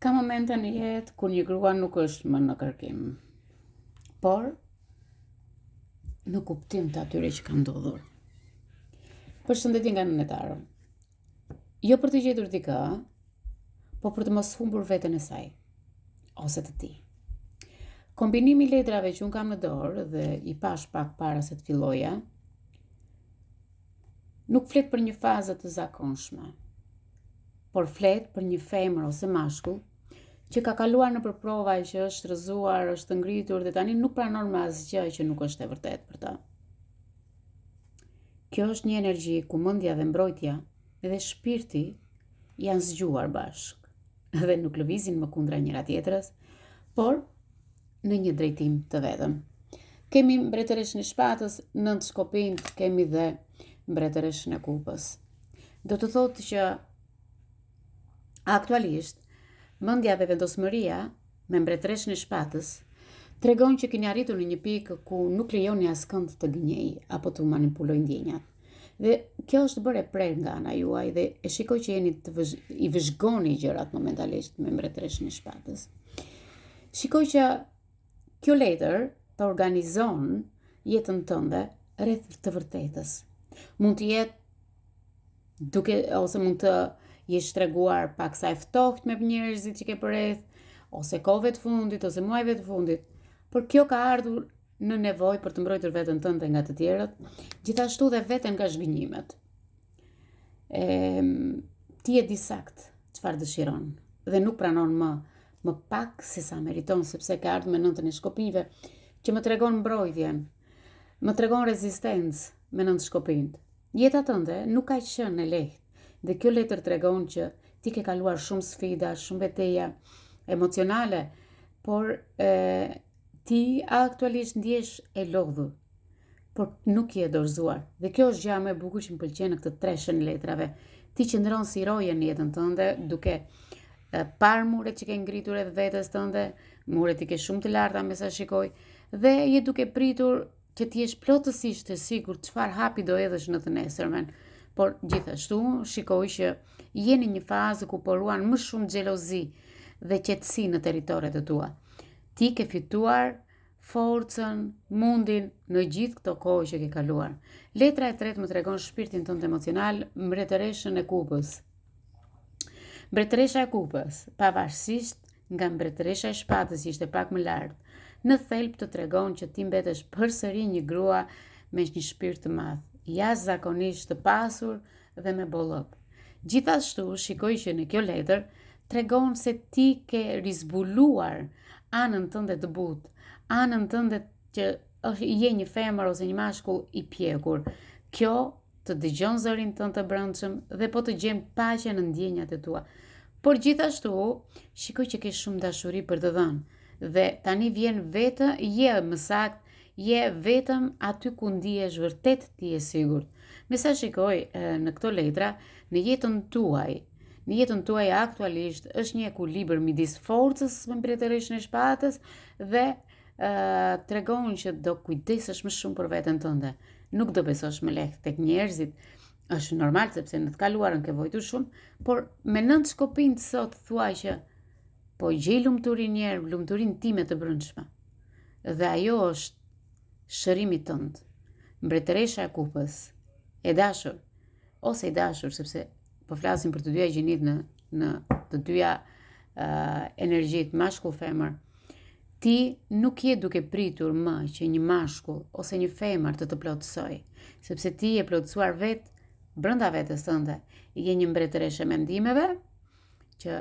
Ka momente në jetë kur një grua nuk është më në kërkim, por në kuptim të atyre që ka ndodhur. Përshëndetje nga nënetaro. Jo për të gjetur dikë, po për të mos humbur veten e saj, ose të tij. Kombinimi i letrave që unë kam në dorë dhe i pash pak para se të filloja, nuk flet për një fazë të zakonshme, por flet për një femër ose mashkull që ka kaluar në përprova që është rrëzuar, është ngritur dhe tani nuk pranon me asgjë që nuk është e vërtetë për ta. Kjo është një energji ku mendja dhe mbrojtja dhe shpirti janë zgjuar bashkë dhe nuk lëvizin më kundra njëra tjetrës, por në një drejtim të vetëm. Kemi mbretëreshën e shpatës, 9 shkopinj, kemi dhe mbretëreshën e kupës. Do të thotë që aktualisht mendja dhe vendosmëria me mbretëreshën e shpatës tregon që keni arritur në një pikë ku nuk lejoni askënd të gënjej apo të manipuloj ndjenjat. Dhe kjo është bërë e prerë nga ana juaj dhe e shikoj që jeni i vëzhgoni gjërat momentalisht me mbretëreshën e shpatës. Shikoj që kjo letër të organizon jetën tënde rreth të vërtetës. Mund të jetë ose mund të jesh treguar paksa e ftohtë me njerëzit që ke përreth, ose kohëve të fundit, ose muajve të fundit, por kjo ka ardhur në nevojë për të mbrojtur veten tënde nga të tjerët, gjithashtu dhe veten nga zhgënjimet. Ti e di sakt çfarë dëshiron dhe nuk pranon më pak se sa meriton, sepse ka ardhur me 9 e shkopinjve që më tregon mbrojtjen, më tregon rezistencë me 9 shkopinjt. Jeta tënde nuk ka qenë e lehtë dhe kjo letër tregon që ti ke kaluar shumë sfida, shumë betejë emocionale, por ti aktualisht ndjesh e lodhur, por nuk je dorëzuar. Dhe kjo është gjëja më e bukur që më pëlqen në këtë treshën letrave. Ti qëndron si roje në jetën tënde, duke parë muret që ke ngritur edhe vetes tënde, muret i ke shumë të larta me sa shikoj, dhe je duke pritur që ti jesh plotësisht e sigurt çfarë hapi do hedhësh në të nesërmen. Por gjithashtu shikoj që je në një fazë ku po ruan më shumë xhelozi dhe qetësi në territoret e tua. Ti ke fituar forcën, mundin në gjithë këto kohë që ke kaluar. Letra e tretë më tregon shpirtin tënd emocional, mbretëreshën e kupës. Mbretëresha e kupës, pavarësisht nga mbretëresha e shpatës që ishte pak më lart, në thelb të tregon që ti mbetesh përsëri një grua me një shpirt të madh, jashtëzakonisht të pasur dhe me bollëk. Gjithashtu shikoj që në kjo letër tregon se ti ke rizbuluar anën tënde të butë, anën tënde që je një femër ose një mashkull i pjekur. Kjo të dëgjon zërin tënd të brendshëm dhe po të gjen paqe në ndjenjat e tua. Por gjithashtu shikoj që ke shumë dashuri për të dhënë dhe tani vjen vetë, je vetëm aty ku ndihesh vërtet ti e sigurt. Me sa shikoj në këto letra, në jetën tuaj aktualisht është një ekuilibër midis forcës me mbretëreshën e shpatës dhe tregon që do kujdesesh më shumë për veten tënde. Nuk do besosh më lehtë tek njerëzit. Është normal sepse në të kaluarën ke vojtur shumë, por me 9 shkopinj sot thua që po gjej lumturinë njerë, lumturinë time të brendshme. Dhe ajo është shërimi tënd. Mbretëresha e kupës, e dashur, ose i dashur, sepse po flasim për të dyja gjinit në të dyja energjit, mashkull femër. Ti nuk je duke pritur më që një mashkull ose një femër të plotësoj, sepse ti je plotësuar vetë brenda vetes tënde. Je një mbretëreshe mendimeve, që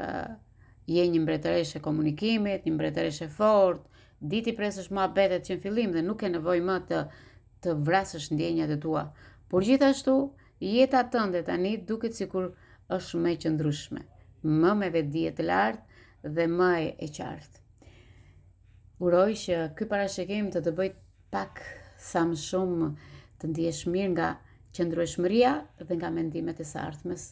je një mbretëreshe komunikimit, një mbretëreshe fort, diti presësh muhabetet që në fillim dhe nuk ke nevojë më të vrasësh ndjenjat e tua. Por gjithashtu, jeta tënde tani duket sikur është më e qëndrueshme, më me vetdije të lartë dhe më e qartë. Uroj që ky parashikim të bëj pak sa më shumë të ndihesh mirë nga qëndrueshmëria dhe nga mendimet e së ardhmes.